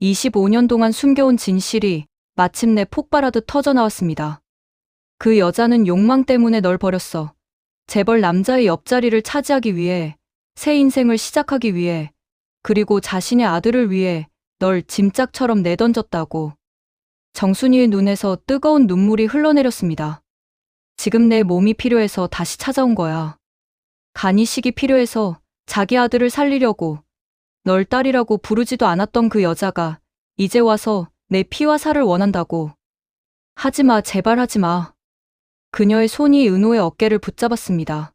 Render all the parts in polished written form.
25년 동안 숨겨온 진실이 마침내 폭발하듯 터져나왔습니다. 그 여자는 욕망 때문에 널 버렸어. 재벌 남자의 옆자리를 차지하기 위해, 새 인생을 시작하기 위해, 그리고 자신의 아들을 위해 널 짐짝처럼 내던졌다고. 정순이의 눈에서 뜨거운 눈물이 흘러내렸습니다. 지금 내 몸이 필요해서 다시 찾아온 거야. 간이식이 필요해서 자기 아들을 살리려고. 널 딸이라고 부르지도 않았던 그 여자가 이제 와서 내 피와 살을 원한다고. 하지마, 제발 하지마. 그녀의 손이 은호의 어깨를 붙잡았습니다.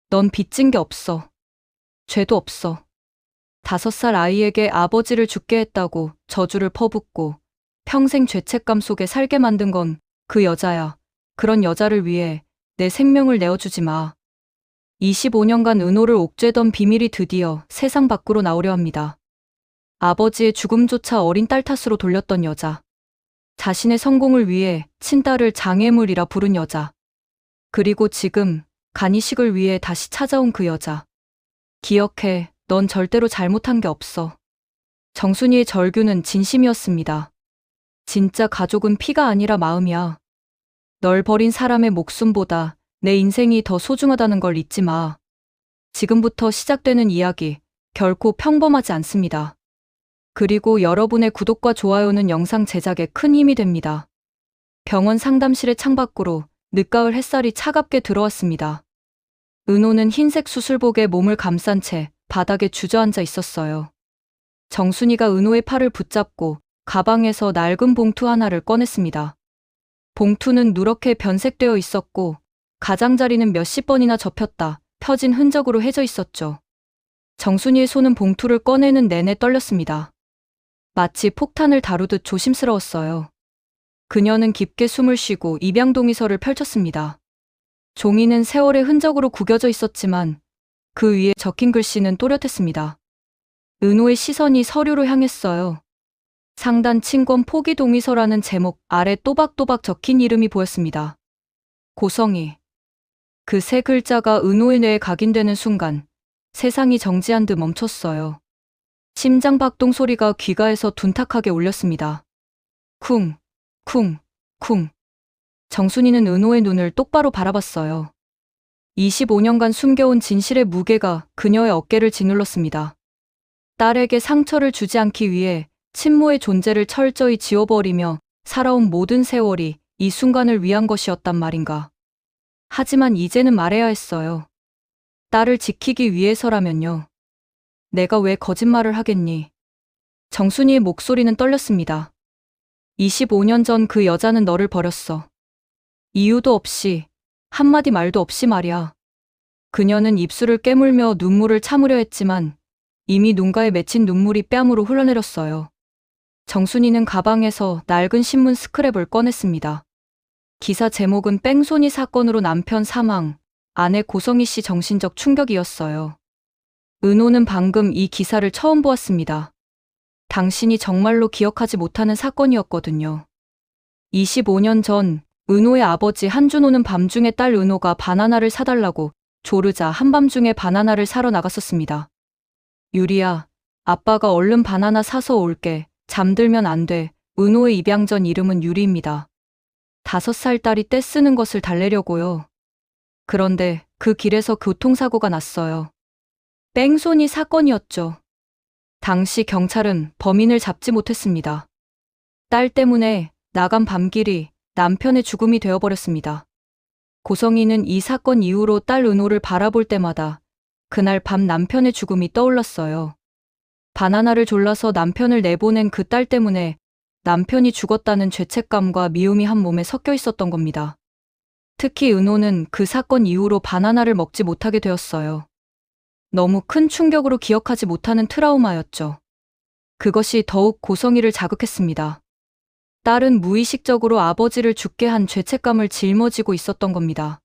넌 빚진 게 없어. 죄도 없어. 5살 아이에게 아버지를 죽게 했다고 저주를 퍼붓고 평생 죄책감 속에 살게 만든 건 그 여자야. 그런 여자를 위해 내 생명을 내어주지 마. 25년간 은호를 옥죄던 비밀이 드디어 세상 밖으로 나오려 합니다. 아버지의 죽음조차 어린 딸 탓으로 돌렸던 여자. 자신의 성공을 위해 친딸을 장애물이라 부른 여자. 그리고 지금 간이식을 위해 다시 찾아온 그 여자. 기억해, 넌 절대로 잘못한 게 없어. 정순이의 절규는 진심이었습니다. 진짜 가족은 피가 아니라 마음이야. 널 버린 사람의 목숨보다 내 인생이 더 소중하다는 걸 잊지 마. 지금부터 시작되는 이야기, 결코 평범하지 않습니다. 그리고 여러분의 구독과 좋아요는 영상 제작에 큰 힘이 됩니다. 병원 상담실의 창밖으로 늦가을 햇살이 차갑게 들어왔습니다. 은호는 흰색 수술복에 몸을 감싼 채 바닥에 주저앉아 있었어요. 정순이가 은호의 팔을 붙잡고 가방에서 낡은 봉투 하나를 꺼냈습니다. 봉투는 누렇게 변색되어 있었고 가장자리는 몇십 번이나 접혔다 펴진 흔적으로 해져 있었죠. 정순이의 손은 봉투를 꺼내는 내내 떨렸습니다. 마치 폭탄을 다루듯 조심스러웠어요. 그녀는 깊게 숨을 쉬고 입양 동의서를 펼쳤습니다. 종이는 세월의 흔적으로 구겨져 있었지만 그 위에 적힌 글씨는 또렷했습니다. 은호의 시선이 서류로 향했어요. 상단 친권 포기 동의서라는 제목 아래 또박또박 적힌 이름이 보였습니다. 고성희. 그 세 글자가 은호의 뇌에 각인되는 순간 세상이 정지한 듯 멈췄어요. 심장 박동 소리가 귀가에서 둔탁하게 울렸습니다. 쿵, 쿵, 쿵. 정순이는 은호의 눈을 똑바로 바라봤어요. 25년간 숨겨온 진실의 무게가 그녀의 어깨를 짓눌렀습니다. 딸에게 상처를 주지 않기 위해 친모의 존재를 철저히 지워버리며 살아온 모든 세월이 이 순간을 위한 것이었단 말인가. 하지만 이제는 말해야 했어요. 딸을 지키기 위해서라면요. 내가 왜 거짓말을 하겠니? 정순이의 목소리는 떨렸습니다. 25년 전 그 여자는 너를 버렸어. 이유도 없이, 한마디 말도 없이 말이야. 그녀는 입술을 깨물며 눈물을 참으려 했지만 이미 눈가에 맺힌 눈물이 뺨으로 흘러내렸어요. 정순이는 가방에서 낡은 신문 스크랩을 꺼냈습니다. 기사 제목은 뺑소니 사건으로 남편 사망, 아내 고성희 씨 정신적 충격이었어요. 은호는 방금 이 기사를 처음 보았습니다. 당신이 정말로 기억하지 못하는 사건이었거든요. 25년 전 은호의 아버지 한준호는 밤중에 딸 은호가 바나나를 사달라고 조르자 한밤중에 바나나를 사러 나갔었습니다. 유리야, 아빠가 얼른 바나나 사서 올게. 잠들면 안 돼. 은호의 입양 전 이름은 유리입니다. 5살 딸이 떼쓰는 것을 달래려고요. 그런데 그 길에서 교통사고가 났어요. 뺑소니 사건이었죠. 당시 경찰은 범인을 잡지 못했습니다. 딸 때문에 나간 밤길이 남편의 죽음이 되어버렸습니다. 고성희는 이 사건 이후로 딸 은호를 바라볼 때마다 그날 밤 남편의 죽음이 떠올랐어요. 바나나를 졸라서 남편을 내보낸 그 딸 때문에 남편이 죽었다는 죄책감과 미움이 한 몸에 섞여 있었던 겁니다. 특히 은호는 그 사건 이후로 바나나를 먹지 못하게 되었어요. 너무 큰 충격으로 기억하지 못하는 트라우마였죠. 그것이 더욱 고성희를 자극했습니다. 딸은 무의식적으로 아버지를 죽게 한 죄책감을 짊어지고 있었던 겁니다.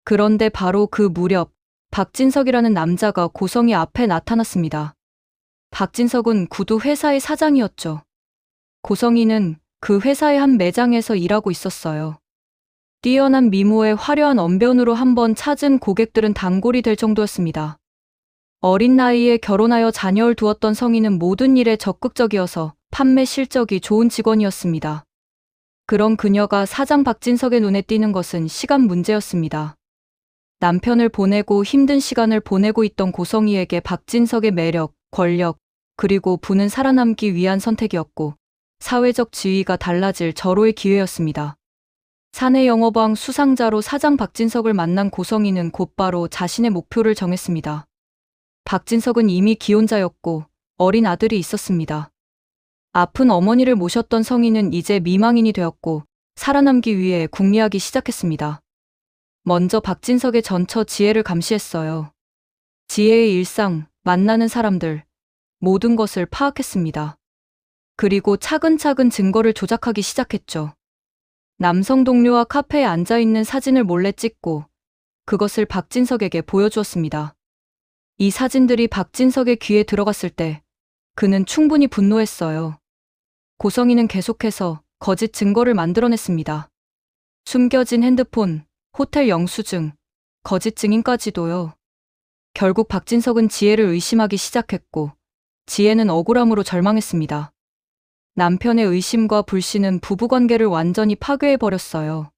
그런데 바로 그 무렵 박진석이라는 남자가 고성희 앞에 나타났습니다. 박진석은 구두 회사의 사장이었죠. 고성희는 그 회사의 한 매장에서 일하고 있었어요. 뛰어난 미모에 화려한 언변으로 한번 찾은 고객들은 단골이 될 정도였습니다. 어린 나이에 결혼하여 자녀를 두었던 성인은 모든 일에 적극적이어서 판매 실적이 좋은 직원이었습니다. 그런 그녀가 사장 박진석의 눈에 띄는 것은 시간 문제였습니다. 남편을 보내고 힘든 시간을 보내고 있던 고성희에게 박진석의 매력, 권력, 그리고 부는 살아남기 위한 선택이었고 사회적 지위가 달라질 절호의 기회였습니다. 사내 영업왕 수상자로 사장 박진석을 만난 고성희는 곧바로 자신의 목표를 정했습니다. 박진석은 이미 기혼자였고 어린 아들이 있었습니다. 아픈 어머니를 모셨던 성희는 이제 미망인이 되었고 살아남기 위해 궁리하기 시작했습니다. 먼저 박진석의 전처 지혜를 감시했어요. 지혜의 일상, 만나는 사람들, 모든 것을 파악했습니다. 그리고 차근차근 증거를 조작하기 시작했죠. 남성 동료와 카페에 앉아있는 사진을 몰래 찍고 그것을 박진석에게 보여주었습니다. 이 사진들이 박진석의 귀에 들어갔을 때 그는 충분히 분노했어요. 고성희는 계속해서 거짓 증거를 만들어냈습니다. 숨겨진 핸드폰, 호텔 영수증, 거짓 증인까지도요. 결국 박진석은 지혜를 의심하기 시작했고 지혜는 억울함으로 절망했습니다. 남편의 의심과 불신은 부부관계를 완전히 파괴해버렸어요.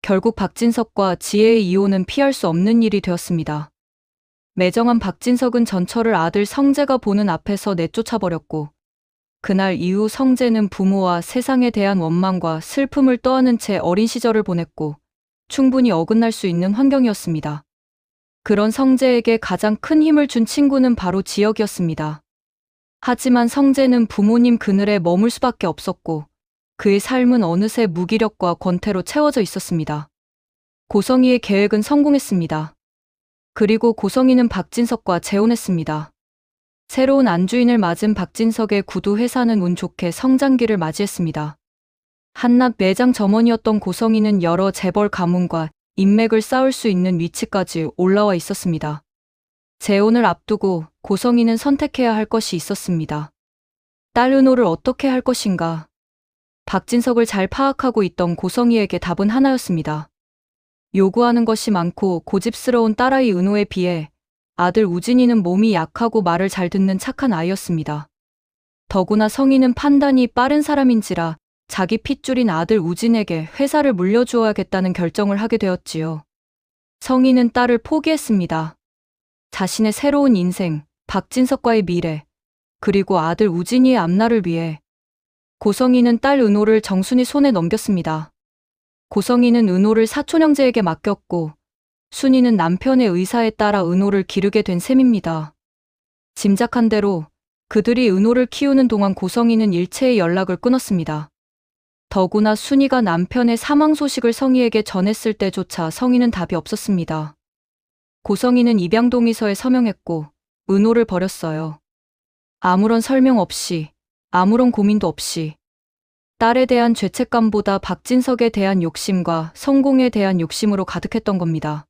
결국 박진석과 지혜의 이혼은 피할 수 없는 일이 되었습니다. 매정한 박진석은 전처를 아들 성재가 보는 앞에서 내쫓아버렸고 그날 이후 성재는 부모와 세상에 대한 원망과 슬픔을 떠안은 채 어린 시절을 보냈고 충분히 어긋날 수 있는 환경이었습니다. 그런 성재에게 가장 큰 힘을 준 친구는 바로 지혁이었습니다. 하지만 성재는 부모님 그늘에 머물 수밖에 없었고 그의 삶은 어느새 무기력과 권태로 채워져 있었습니다. 고성희의 계획은 성공했습니다. 그리고 고성희는 박진석과 재혼했습니다. 새로운 안주인을 맞은 박진석의 구두 회사는 운 좋게 성장기를 맞이했습니다. 한낱 매장 점원이었던 고성희는 여러 재벌 가문과 인맥을 쌓을 수 있는 위치까지 올라와 있었습니다. 재혼을 앞두고 고성희는 선택해야 할 것이 있었습니다. 딸 은호를 어떻게 할 것인가? 박진석을 잘 파악하고 있던 고성희에게 답은 하나였습니다. 요구하는 것이 많고 고집스러운 딸아이 은호에 비해 아들 우진이는 몸이 약하고 말을 잘 듣는 착한 아이였습니다. 더구나 성희는 판단이 빠른 사람인지라 자기 핏줄인 아들 우진에게 회사를 물려주어야겠다는 결정을 하게 되었지요. 성희는 딸을 포기했습니다. 자신의 새로운 인생, 박진석과의 미래, 그리고 아들 우진이의 앞날을 위해 고성희는 딸 은호를 정순이 손에 넘겼습니다. 고성희는 은호를 사촌 형제에게 맡겼고 순이는 남편의 의사에 따라 은호를 기르게 된 셈입니다. 짐작한 대로 그들이 은호를 키우는 동안 고성희는 일체의 연락을 끊었습니다. 더구나 순이가 남편의 사망 소식을 성희에게 전했을 때조차 성희는 답이 없었습니다. 고성희는 입양 동의서에 서명했고 은호를 버렸어요. 아무런 설명 없이, 아무런 고민도 없이. 딸에 대한 죄책감보다 박진석에 대한 욕심과 성공에 대한 욕심으로 가득했던 겁니다.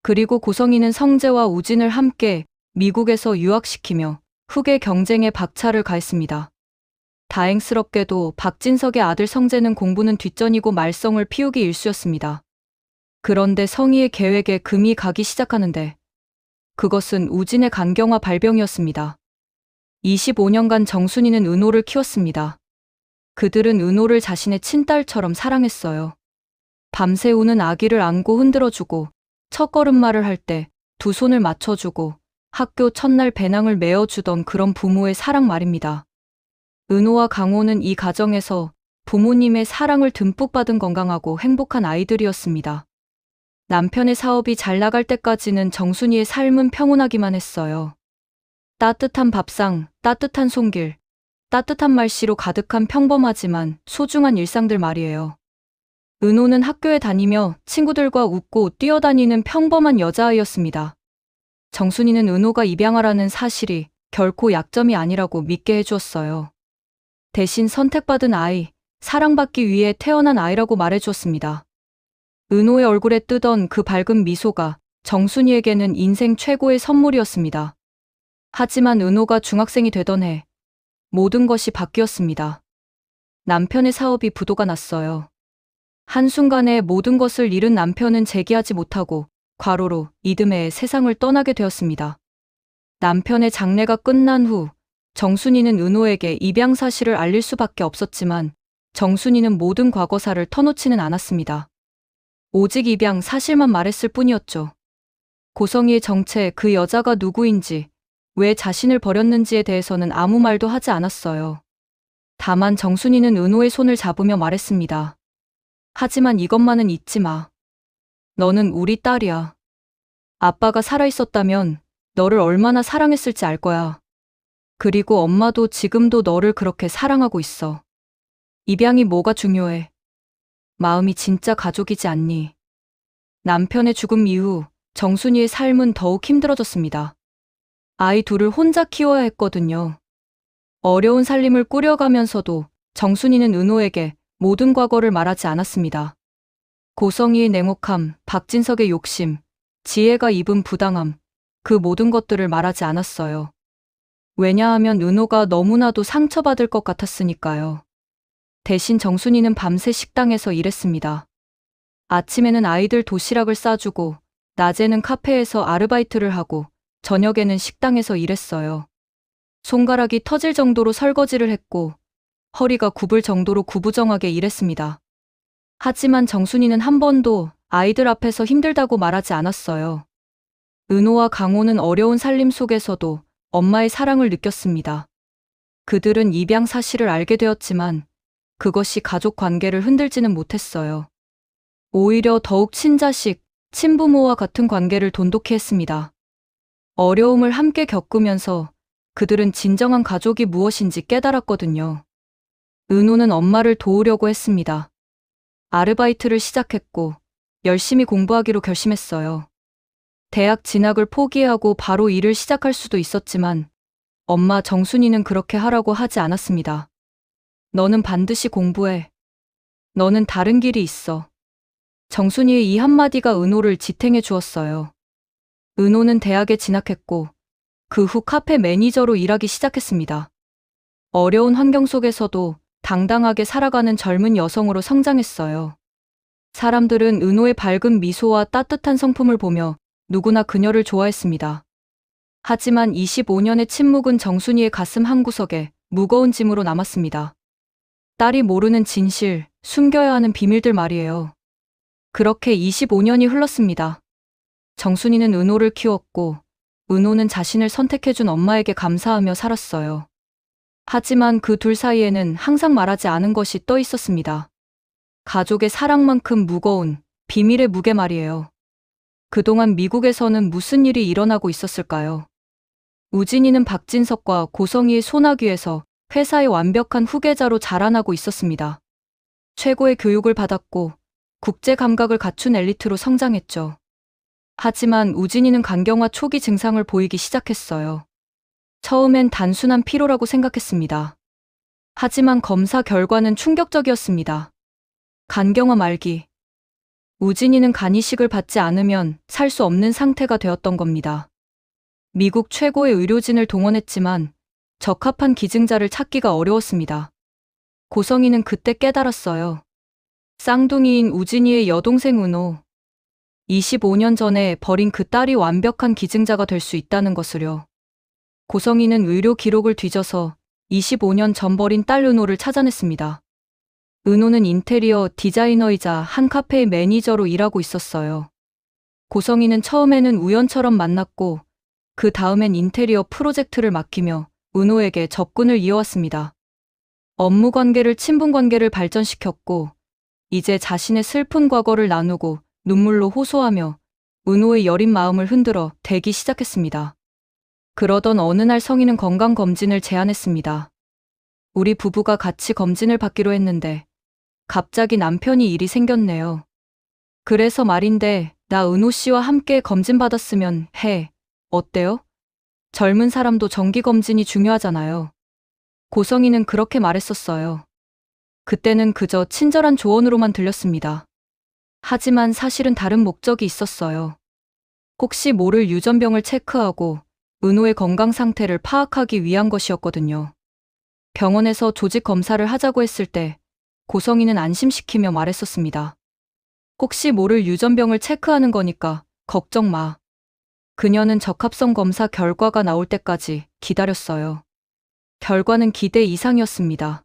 그리고 고성희는 성재와 우진을 함께 미국에서 유학시키며 흑의 경쟁에 박차를 가했습니다. 다행스럽게도 박진석의 아들 성재는 공부는 뒷전이고 말썽을 피우기 일쑤였습니다. 그런데 성희의 계획에 금이 가기 시작하는데 그것은 우진의 간경화 발병이었습니다. 25년간 정순이는 은호를 키웠습니다. 그들은 은호를 자신의 친딸처럼 사랑했어요. 밤새 우는 아기를 안고 흔들어주고 첫걸음말을 할 때 두 손을 맞춰주고 학교 첫날 배낭을 메어주던 그런 부모의 사랑 말입니다. 은호와 강호는 이 가정에서 부모님의 사랑을 듬뿍 받은 건강하고 행복한 아이들이었습니다. 남편의 사업이 잘 나갈 때까지는 정순이의 삶은 평온하기만 했어요. 따뜻한 밥상, 따뜻한 손길, 따뜻한 말씨로 가득한 평범하지만 소중한 일상들 말이에요. 은호는 학교에 다니며 친구들과 웃고 뛰어다니는 평범한 여자아이였습니다. 정순이는 은호가 입양아라는 사실이 결코 약점이 아니라고 믿게 해주었어요. 대신 선택받은 아이, 사랑받기 위해 태어난 아이라고 말해주었습니다. 은호의 얼굴에 뜨던 그 밝은 미소가 정순이에게는 인생 최고의 선물이었습니다. 하지만 은호가 중학생이 되던 해 모든 것이 바뀌었습니다. 남편의 사업이 부도가 났어요. 한순간에 모든 것을 잃은 남편은 재기하지 못하고 과로로 이듬해 세상을 떠나게 되었습니다. 남편의 장례가 끝난 후 정순이는 은호에게 입양 사실을 알릴 수밖에 없었지만 정순이는 모든 과거사를 터놓지는 않았습니다. 오직 입양 사실만 말했을 뿐이었죠. 고성이의 정체, 그 여자가 누구인지, 왜 자신을 버렸는지에 대해서는 아무 말도 하지 않았어요. 다만 정순이는 은호의 손을 잡으며 말했습니다. 하지만 이것만은 잊지 마. 너는 우리 딸이야. 아빠가 살아있었다면 너를 얼마나 사랑했을지 알 거야. 그리고 엄마도 지금도 너를 그렇게 사랑하고 있어. 입양이 뭐가 중요해? 마음이 진짜 가족이지 않니? 남편의 죽음 이후 정순이의 삶은 더욱 힘들어졌습니다. 아이 둘을 혼자 키워야 했거든요. 어려운 살림을 꾸려가면서도 정순이는 은호에게 모든 과거를 말하지 않았습니다. 고성이의 냉혹함, 박진석의 욕심, 지혜가 입은 부당함, 그 모든 것들을 말하지 않았어요. 왜냐하면 은호가 너무나도 상처받을 것 같았으니까요. 대신 정순이는 밤새 식당에서 일했습니다. 아침에는 아이들 도시락을 싸주고, 낮에는 카페에서 아르바이트를 하고, 저녁에는 식당에서 일했어요. 손가락이 터질 정도로 설거지를 했고, 허리가 굽을 정도로 구부정하게 일했습니다. 하지만 정순이는 한 번도 아이들 앞에서 힘들다고 말하지 않았어요. 은호와 강호는 어려운 살림 속에서도 엄마의 사랑을 느꼈습니다. 그들은 입양 사실을 알게 되었지만 그것이 가족 관계를 흔들지는 못했어요. 오히려 더욱 친자식, 친부모와 같은 관계를 돈독히 했습니다. 어려움을 함께 겪으면서 그들은 진정한 가족이 무엇인지 깨달았거든요. 은호는 엄마를 도우려고 했습니다. 아르바이트를 시작했고 열심히 공부하기로 결심했어요. 대학 진학을 포기하고 바로 일을 시작할 수도 있었지만 엄마 정순이는 그렇게 하라고 하지 않았습니다. 너는 반드시 공부해. 너는 다른 길이 있어. 정순이의 이 한마디가 은호를 지탱해 주었어요. 은호는 대학에 진학했고 그 후 카페 매니저로 일하기 시작했습니다. 어려운 환경 속에서도 당당하게 살아가는 젊은 여성으로 성장했어요. 사람들은 은호의 밝은 미소와 따뜻한 성품을 보며 누구나 그녀를 좋아했습니다. 하지만 25년의 침묵은 정순이의 가슴 한구석에 무거운 짐으로 남았습니다. 딸이 모르는 진실, 숨겨야 하는 비밀들 말이에요. 그렇게 25년이 흘렀습니다. 정순이는 은호를 키웠고 은호는 자신을 선택해준 엄마에게 감사하며 살았어요. 하지만 그 둘 사이에는 항상 말하지 않은 것이 떠 있었습니다. 가족의 사랑만큼 무거운 비밀의 무게 말이에요. 그동안 미국에서는 무슨 일이 일어나고 있었을까요? 우진이는 박진석과 고성이의 소나귀에서 회사의 완벽한 후계자로 자라나고 있었습니다. 최고의 교육을 받았고 국제 감각을 갖춘 엘리트로 성장했죠. 하지만 우진이는 간경화 초기 증상을 보이기 시작했어요. 처음엔 단순한 피로라고 생각했습니다. 하지만 검사 결과는 충격적이었습니다. 간경화 말기. 우진이는 간이식을 받지 않으면 살 수 없는 상태가 되었던 겁니다. 미국 최고의 의료진을 동원했지만 적합한 기증자를 찾기가 어려웠습니다. 고성이는 그때 깨달았어요. 쌍둥이인 우진이의 여동생 은호. 25년 전에 버린 그 딸이 완벽한 기증자가 될 수 있다는 것을요. 고성이는 의료 기록을 뒤져서 25년 전 버린 딸 은호를 찾아냈습니다. 은호는 인테리어 디자이너이자 한 카페의 매니저로 일하고 있었어요. 고성이는 처음에는 우연처럼 만났고 그 다음엔 인테리어 프로젝트를 맡기며 은호에게 접근을 이어왔습니다. 업무 관계를 친분 관계를 발전시켰고 이제 자신의 슬픈 과거를 나누고 눈물로 호소하며 은호의 여린 마음을 흔들어 대기 시작했습니다. 그러던 어느 날 성희는 건강검진을 제안했습니다. 우리 부부가 같이 검진을 받기로 했는데 갑자기 남편이 일이 생겼네요. 그래서 말인데 나 은호 씨와 함께 검진 받았으면 해. 어때요? 젊은 사람도 정기검진이 중요하잖아요. 고성이는 그렇게 말했었어요. 그때는 그저 친절한 조언으로만 들렸습니다. 하지만 사실은 다른 목적이 있었어요. 혹시 모를 유전병을 체크하고 은호의 건강 상태를 파악하기 위한 것이었거든요. 병원에서 조직 검사를 하자고 했을 때 고성이는 안심시키며 말했었습니다. 혹시 모를 유전병을 체크하는 거니까 걱정 마. 그녀는 적합성 검사 결과가 나올 때까지 기다렸어요. 결과는 기대 이상이었습니다.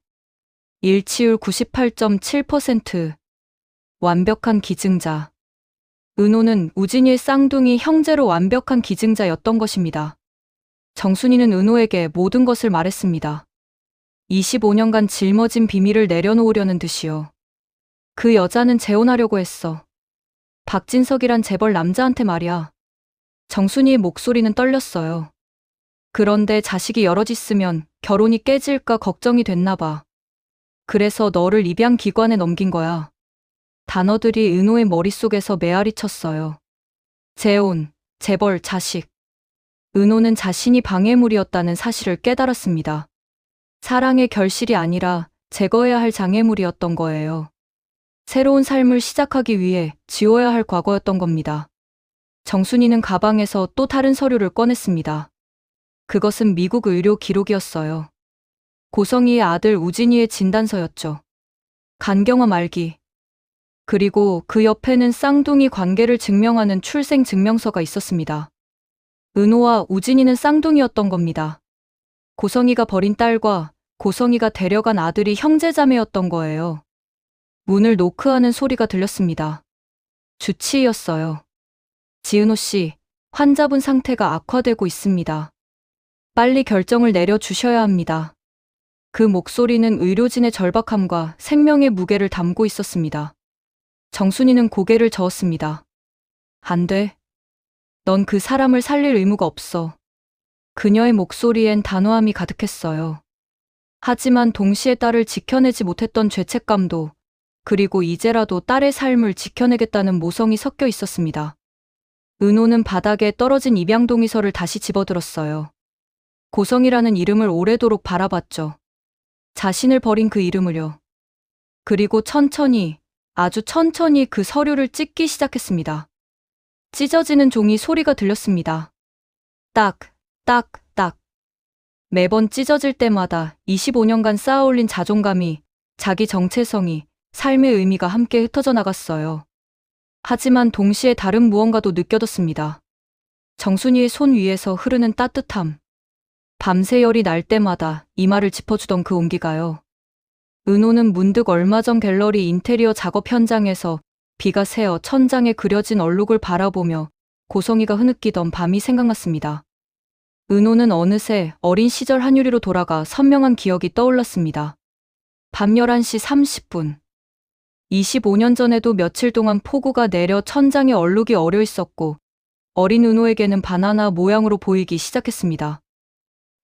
일치율 98.7%. 완벽한 기증자. 은호는 우진이의 쌍둥이 형제로 완벽한 기증자였던 것입니다. 정순이는 은호에게 모든 것을 말했습니다. 25년간 짊어진 비밀을 내려놓으려는 듯이요. 그 여자는 재혼하려고 했어. 박진석이란 재벌 남자한테 말이야. 정순이의 목소리는 떨렸어요. 그런데 자식이 여럿 있으면 결혼이 깨질까 걱정이 됐나 봐. 그래서 너를 입양기관에 넘긴 거야. 단어들이 은호의 머릿속에서 메아리 쳤어요. 재혼, 재벌, 자식. 은호는 자신이 방해물이었다는 사실을 깨달았습니다. 사랑의 결실이 아니라 제거해야 할 장애물이었던 거예요. 새로운 삶을 시작하기 위해 지워야 할 과거였던 겁니다. 정순이는 가방에서 또 다른 서류를 꺼냈습니다. 그것은 미국 의료 기록이었어요. 고성이의 아들 우진이의 진단서였죠. 간경화 말기. 그리고 그 옆에는 쌍둥이 관계를 증명하는 출생 증명서가 있었습니다. 은호와 우진이는 쌍둥이였던 겁니다. 고성이가 버린 딸과 고성이가 데려간 아들이 형제자매였던 거예요. 문을 노크하는 소리가 들렸습니다. 주치의였어요. 지은호 씨, 환자분 상태가 악화되고 있습니다. 빨리 결정을 내려주셔야 합니다. 그 목소리는 의료진의 절박함과 생명의 무게를 담고 있었습니다. 정순이는 고개를 저었습니다. 안 돼. 넌 그 사람을 살릴 의무가 없어. 그녀의 목소리엔 단호함이 가득했어요. 하지만 동시에 딸을 지켜내지 못했던 죄책감도, 그리고 이제라도 딸의 삶을 지켜내겠다는 모성이 섞여 있었습니다. 은호는 바닥에 떨어진 입양 동의서를 다시 집어들었어요. 고성이라는 이름을 오래도록 바라봤죠. 자신을 버린 그 이름을요. 그리고 천천히, 아주 천천히 그 서류를 찢기 시작했습니다. 찢어지는 종이 소리가 들렸습니다. 딱, 딱, 딱. 매번 찢어질 때마다 25년간 쌓아올린 자존감이, 자기 정체성이, 삶의 의미가 함께 흩어져 나갔어요. 하지만 동시에 다른 무언가도 느껴졌습니다. 정순이의 손 위에서 흐르는 따뜻함. 밤새 열이 날 때마다 이마를 짚어주던 그 온기가요. 은호는 문득 얼마 전 갤러리 인테리어 작업 현장에서 비가 새어 천장에 그려진 얼룩을 바라보며 고성이가 흐느끼던 밤이 생각났습니다. 은호는 어느새 어린 시절 한유리로 돌아가 선명한 기억이 떠올랐습니다. 밤 11시 30분. 25년 전에도 며칠 동안 폭우가 내려 천장에 얼룩이 어려 있었고 어린 은호에게는 바나나 모양으로 보이기 시작했습니다.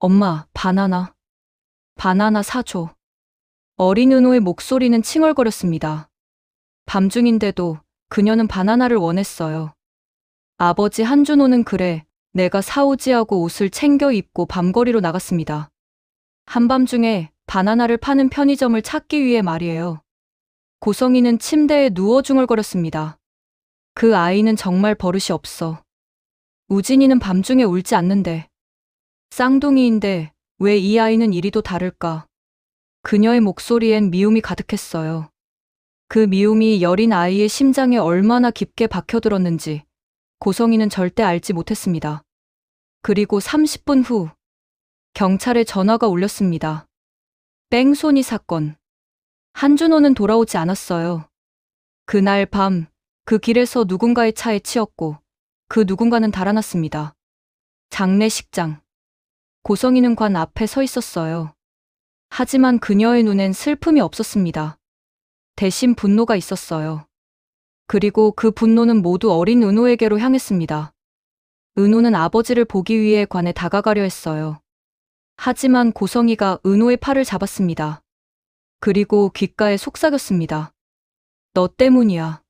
엄마, 바나나. 바나나 사줘. 어린 은호의 목소리는 칭얼거렸습니다. 밤중인데도 그녀는 바나나를 원했어요. 아버지 한준호는 그래, 내가 사오지 하고 옷을 챙겨 입고 밤거리로 나갔습니다. 한밤중에 바나나를 파는 편의점을 찾기 위해 말이에요. 고성이는 침대에 누워 중얼거렸습니다. 그 아이는 정말 버릇이 없어. 우진이는 밤중에 울지 않는데. 쌍둥이인데 왜 이 아이는 이리도 다를까? 그녀의 목소리엔 미움이 가득했어요. 그 미움이 여린 아이의 심장에 얼마나 깊게 박혀들었는지 고성이는 절대 알지 못했습니다. 그리고 30분 후 경찰에 전화가 울렸습니다. 뺑소니 사건. 한준호는 돌아오지 않았어요. 그날 밤 그 길에서 누군가의 차에 치였고 그 누군가는 달아났습니다. 장례식장. 고성이는 관 앞에 서 있었어요. 하지만 그녀의 눈엔 슬픔이 없었습니다. 대신 분노가 있었어요. 그리고 그 분노는 모두 어린 은호에게로 향했습니다. 은호는 아버지를 보기 위해 관에 다가가려 했어요. 하지만 고성이가 은호의 팔을 잡았습니다. 그리고 귓가에 속삭였습니다. 너 때문이야.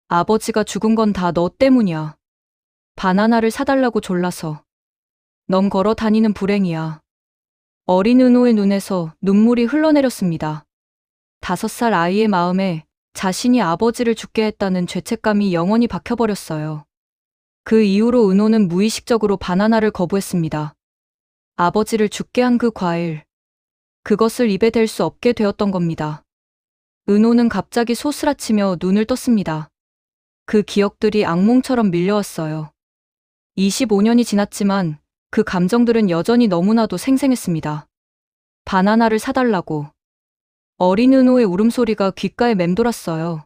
아버지가 죽은 건 다 너 때문이야. 바나나를 사달라고 졸라서. 넌 걸어 다니는 불행이야. 어린 은호의 눈에서 눈물이 흘러내렸습니다. 5살 아이의 마음에 자신이 아버지를 죽게 했다는 죄책감이 영원히 박혀버렸어요. 그 이후로 은호는 무의식적으로 바나나를 거부했습니다. 아버지를 죽게 한 그 과일. 그것을 입에 댈 수 없게 되었던 겁니다. 은호는 갑자기 소스라치며 눈을 떴습니다. 그 기억들이 악몽처럼 밀려왔어요. 25년이 지났지만 그 감정들은 여전히 너무나도 생생했습니다. 바나나를 사달라고. 어린 은호의 울음소리가 귓가에 맴돌았어요.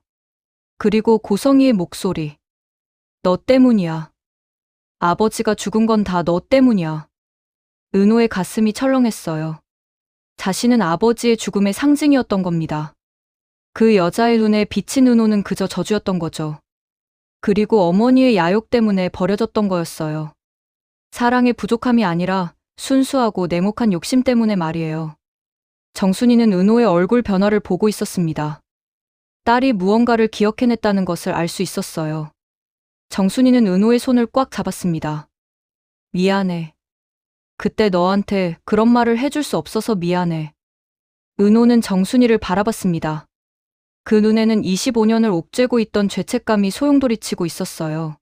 그리고 고성이의 목소리. 너 때문이야. 아버지가 죽은 건 다 너 때문이야. 은호의 가슴이 철렁했어요. 자신은 아버지의 죽음의 상징이었던 겁니다. 그 여자의 눈에 비친 은호는 그저 저주였던 거죠. 그리고 어머니의 야욕 때문에 버려졌던 거였어요. 사랑의 부족함이 아니라 순수하고 냉혹한 욕심 때문에 말이에요. 정순이는 은호의 얼굴 변화를 보고 있었습니다. 딸이 무언가를 기억해냈다는 것을 알 수 있었어요. 정순이는 은호의 손을 꽉 잡았습니다. 미안해. 그때 너한테 그런 말을 해줄 수 없어서 미안해. 은호는 정순이를 바라봤습니다. 그 눈에는 25년을 옥죄고 있던 죄책감이 소용돌이치고 있었어요.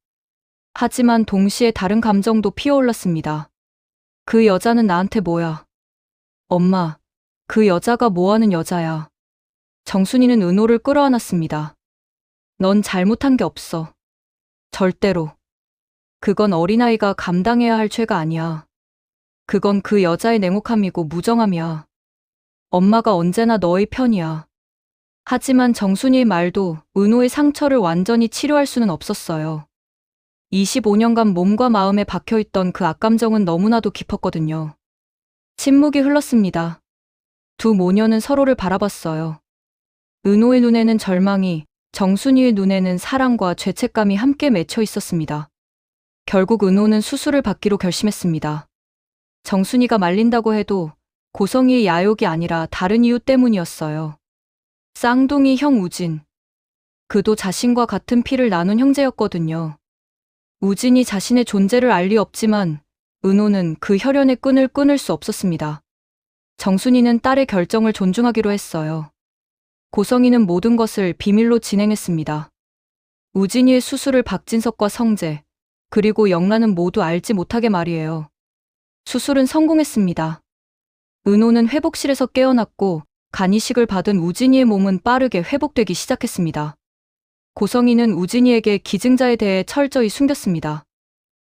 하지만 동시에 다른 감정도 피어올랐습니다. 그 여자는 나한테 뭐야? 엄마, 그 여자가 뭐하는 여자야? 정순이는 은호를 끌어안았습니다. 넌 잘못한 게 없어. 절대로. 그건 어린아이가 감당해야 할 죄가 아니야. 그건 그 여자의 냉혹함이고 무정함이야. 엄마가 언제나 너의 편이야. 하지만 정순이의 말도 은호의 상처를 완전히 치료할 수는 없었어요. 25년간 몸과 마음에 박혀있던 그 악감정은 너무나도 깊었거든요. 침묵이 흘렀습니다. 두 모녀는 서로를 바라봤어요. 은호의 눈에는 절망이, 정순이의 눈에는 사랑과 죄책감이 함께 맺혀 있었습니다. 결국 은호는 수술을 받기로 결심했습니다. 정순이가 말린다고 해도 고성이의 야욕이 아니라 다른 이유 때문이었어요. 쌍둥이 형 우진. 그도 자신과 같은 피를 나눈 형제였거든요. 우진이 자신의 존재를 알 리 없지만 은호는 그 혈연의 끈을 끊을 수 없었습니다. 정순이는 딸의 결정을 존중하기로 했어요. 고성이는 모든 것을 비밀로 진행했습니다. 우진이의 수술을 박진석과 성재, 그리고 영란은 모두 알지 못하게 말이에요. 수술은 성공했습니다. 은호는 회복실에서 깨어났고 간이식을 받은 우진이의 몸은 빠르게 회복되기 시작했습니다. 고성이는 우진이에게 기증자에 대해 철저히 숨겼습니다.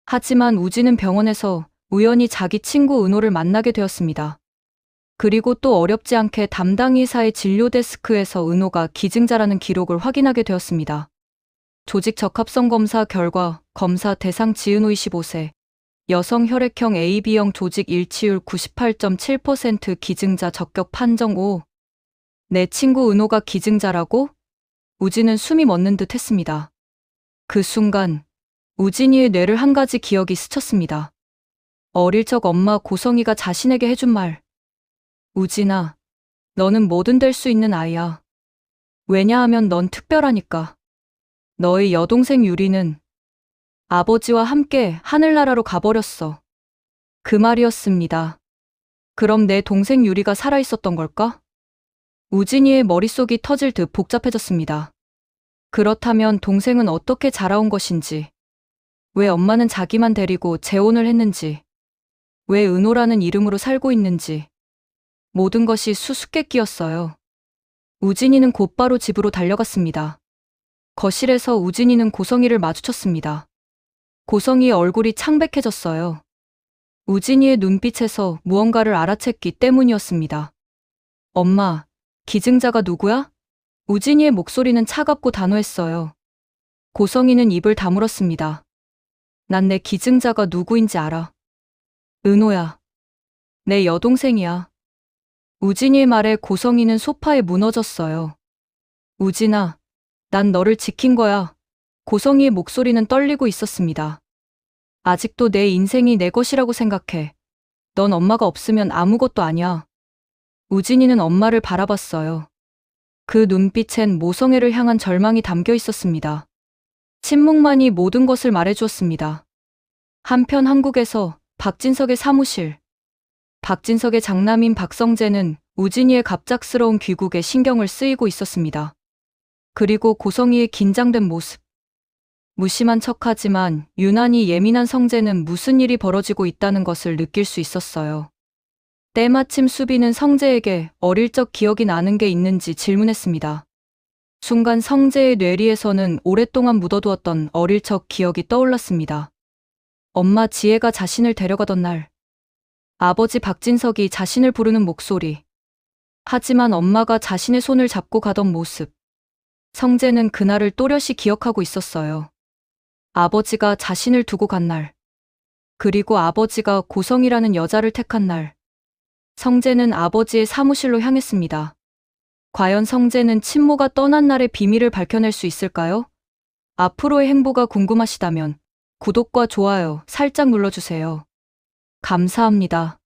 하지만 우진은 병원에서 우연히 자기 친구 은호를 만나게 되었습니다. 그리고 또 어렵지 않게 담당 의사의 진료 데스크에서 은호가 기증자라는 기록을 확인하게 되었습니다. 조직 적합성 검사 결과 검사 대상 지은호 25세, 여성 혈액형 AB형 조직 일치율 98.7% 기증자 적격 판정 5. 내 친구 은호가 기증자라고? 우진은 숨이 멎는 듯 했습니다. 그 순간 우진이의 뇌를 한 가지 기억이 스쳤습니다. 어릴 적 엄마 고성이가 자신에게 해준 말. 우진아, 너는 뭐든 될 수 있는 아이야. 왜냐하면 넌 특별하니까. 너의 여동생 유리는 아버지와 함께 하늘나라로 가버렸어. 그 말이었습니다. 그럼 내 동생 유리가 살아있었던 걸까? 우진이의 머릿속이 터질 듯 복잡해졌습니다. 그렇다면 동생은 어떻게 자라온 것인지, 왜 엄마는 자기만 데리고 재혼을 했는지, 왜 은호라는 이름으로 살고 있는지, 모든 것이 수수께끼였어요. 우진이는 곧바로 집으로 달려갔습니다. 거실에서 우진이는 고성이를 마주쳤습니다. 고성이의 얼굴이 창백해졌어요. 우진이의 눈빛에서 무언가를 알아챘기 때문이었습니다. 엄마, 기증자가 누구야? 우진이의 목소리는 차갑고 단호했어요. 고성이는 입을 다물었습니다. 난 내 기증자가 누구인지 알아. 은호야. 내 여동생이야. 우진이의 말에 고성이는 소파에 무너졌어요. 우진아, 난 너를 지킨 거야. 고성이의 목소리는 떨리고 있었습니다. 아직도 내 인생이 내 것이라고 생각해. 넌 엄마가 없으면 아무것도 아니야. 우진이는 엄마를 바라봤어요. 그 눈빛엔 모성애를 향한 절망이 담겨 있었습니다. 침묵만이 모든 것을 말해주었습니다. 한편 한국에서 박진석의 사무실. 박진석의 장남인 박성재는 우진이의 갑작스러운 귀국에 신경을 쓰이고 있었습니다. 그리고 고성이의 긴장된 모습. 무심한 척하지만 유난히 예민한 성재는 무슨 일이 벌어지고 있다는 것을 느낄 수 있었어요. 때마침 수비는 성재에게 어릴 적 기억이 나는 게 있는지 질문했습니다. 순간 성재의 뇌리에서는 오랫동안 묻어두었던 어릴 적 기억이 떠올랐습니다. 엄마 지혜가 자신을 데려가던 날. 아버지 박진석이 자신을 부르는 목소리. 하지만 엄마가 자신의 손을 잡고 가던 모습. 성재는 그날을 또렷이 기억하고 있었어요. 아버지가 자신을 두고 간 날. 그리고 아버지가 고성이라는 여자를 택한 날. 성재는 아버지의 사무실로 향했습니다. 과연 성재는 친모가 떠난 날의 비밀을 밝혀낼 수 있을까요? 앞으로의 행보가 궁금하시다면 구독과 좋아요 살짝 눌러주세요. 감사합니다.